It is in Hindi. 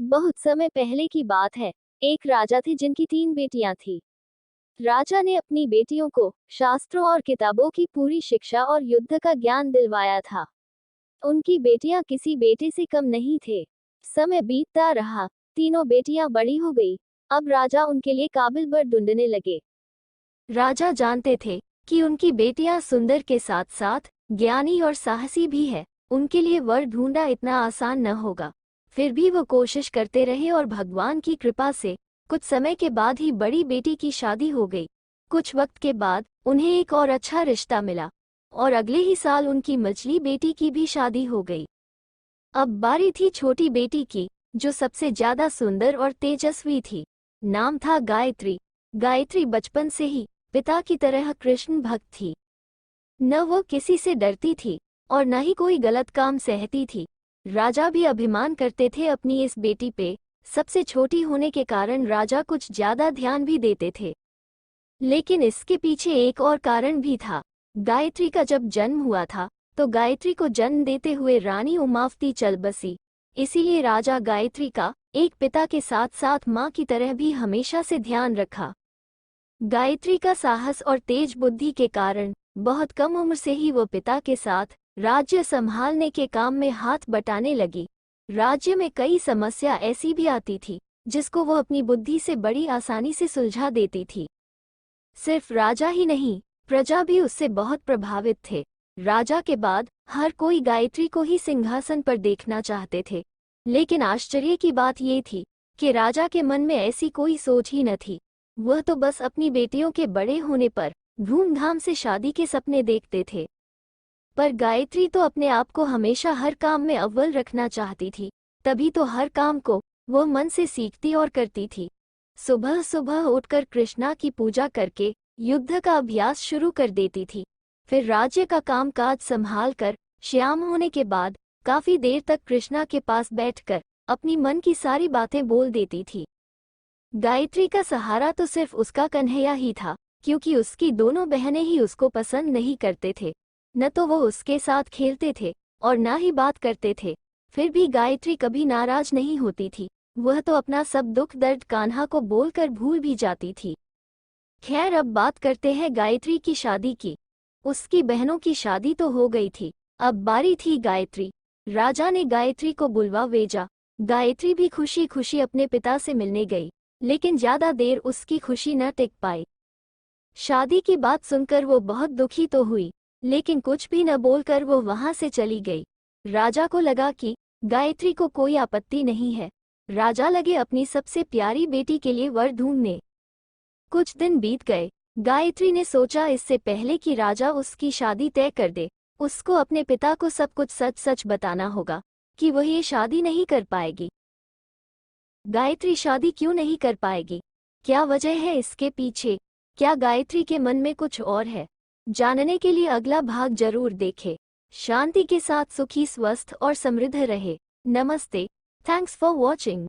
बहुत समय पहले की बात है। एक राजा थे जिनकी 3 बेटियां थी। राजा ने अपनी बेटियों को शास्त्रों और किताबों की पूरी शिक्षा और युद्ध का ज्ञान दिलवाया था। उनकी बेटियां किसी बेटे से कम नहीं थे। समय बीतता रहा, तीनों बेटियां बड़ी हो गई। अब राजा उनके लिए काबिल वर ढूंढने लगे। राजा जानते थे कि उनकी बेटियां सुंदर के साथ साथ ज्ञानी और साहसी भी है। उनके लिए वर ढूंढना इतना आसान न होगा। फिर भी वो कोशिश करते रहे और भगवान की कृपा से कुछ समय के बाद ही बड़ी बेटी की शादी हो गई। कुछ वक्त के बाद उन्हें एक और अच्छा रिश्ता मिला और अगले ही साल उनकी मझली बेटी की भी शादी हो गई। अब बारी थी छोटी बेटी की, जो सबसे ज्यादा सुंदर और तेजस्वी थी। नाम था गायत्री। गायत्री बचपन से ही पिता की तरह कृष्ण भक्त थी। न वो किसी से डरती थी और न ही कोई गलत काम सहती थी। राजा भी अभिमान करते थे अपनी इस बेटी पे। सबसे छोटी होने के कारण राजा कुछ ज्यादा ध्यान भी देते थे। लेकिन इसके पीछे एक और कारण भी था। गायत्री का जब जन्म हुआ था तो गायत्री को जन्म देते हुए रानी उमावती चल बसी। इसीलिए राजा गायत्री का एक पिता के साथ साथ माँ की तरह भी हमेशा से ध्यान रखा। गायत्री का साहस और तेज बुद्धि के कारण बहुत कम उम्र से ही वो पिता के साथ राज्य संभालने के काम में हाथ बटाने लगी। राज्य में कई समस्या ऐसी भी आती थी जिसको वो अपनी बुद्धि से बड़ी आसानी से सुलझा देती थी। सिर्फ राजा ही नहीं, प्रजा भी उससे बहुत प्रभावित थे। राजा के बाद हर कोई गायत्री को ही सिंहासन पर देखना चाहते थे। लेकिन आश्चर्य की बात ये थी कि राजा के मन में ऐसी कोई सोच ही न थी। वह तो बस अपनी बेटियों के बड़े होने पर धूमधाम से शादी के सपने देखते थे। पर गायत्री तो अपने आप को हमेशा हर काम में अव्वल रखना चाहती थी। तभी तो हर काम को वो मन से सीखती और करती थी। सुबह सुबह उठकर कृष्णा की पूजा करके युद्ध का अभ्यास शुरू कर देती थी। फिर राज्य का कामकाज संभाल कर शाम होने के बाद काफी देर तक कृष्णा के पास बैठकर अपनी मन की सारी बातें बोल देती थी। गायत्री का सहारा तो सिर्फ उसका कन्हैया ही था, क्योंकि उसकी दोनों बहनें ही उसको पसंद नहीं करते थे। न तो वो उसके साथ खेलते थे और न ही बात करते थे। फिर भी गायत्री कभी नाराज नहीं होती थी। वह तो अपना सब दुख दर्द कान्हा को बोलकर भूल भी जाती थी। खैर, अब बात करते हैं गायत्री की शादी की। उसकी बहनों की शादी तो हो गई थी, अब बारी थी गायत्री। राजा ने गायत्री को बुलवा भेजा। गायत्री भी खुशी खुशी अपने पिता से मिलने गई, लेकिन ज्यादा देर उसकी खुशी न टिक पाई। शादी की बात सुनकर वो बहुत दुखी तो हुई, लेकिन कुछ भी न बोलकर वो वहां से चली गई। राजा को लगा कि गायत्री को कोई आपत्ति नहीं है। राजा लगे अपनी सबसे प्यारी बेटी के लिए वर ढूंढने। कुछ दिन बीत गए। गायत्री ने सोचा इससे पहले कि राजा उसकी शादी तय कर दे, उसको अपने पिता को सब कुछ सच सच बताना होगा कि वह ये शादी नहीं कर पाएगी। गायत्री शादी क्यों नहीं कर पाएगी? क्या वजह है इसके पीछे? क्या गायत्री के मन में कुछ और है? जानने के लिए अगला भाग जरूर देखें। शांति के साथ सुखी, स्वस्थ और समृद्ध रहे। नमस्ते। Thanks for watching.